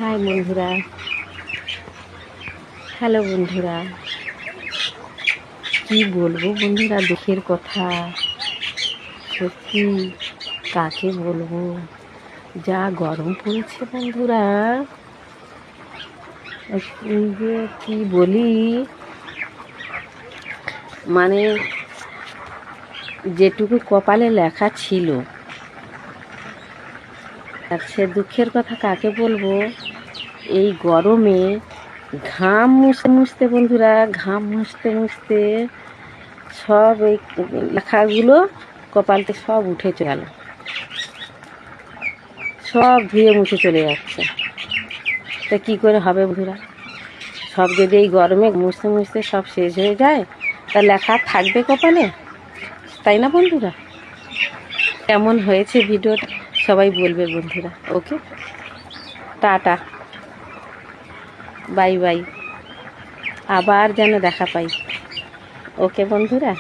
High বন্ধুরা, hello বন্ধুরা, কি বলবো বন্ধুরা, দুঃখের কথা। সত্যি কাকে বলবো, যা গরম পড়েছে বন্ধুরা। যে কি বলি, মানে যেটুকু কপালে লেখা ছিল, আর সে দুঃখের কথা কাকে বলবো। এই গরমে ঘাম মুছতে মুছতে বন্ধুরা, ঘাম মুছতে মুছতে সব এই লেখাগুলো কপালতে সব উঠে গেল, সব ধুয়ে মুছে চলে যাচ্ছে। তা কী করে হবে বন্ধুরা, সব যদি এই গরমে মুছতে মুছতে সব শেষ হয়ে যায়, তা লেখা থাকবে কপালে? তাই না বন্ধুরা? কেমন হয়েছে ভিডিওটা সবাই বলবে বন্ধুরা। ওকে, টাটা, বাই বাই, আবার যেন দেখা পাই। ওকে বন্ধুরা।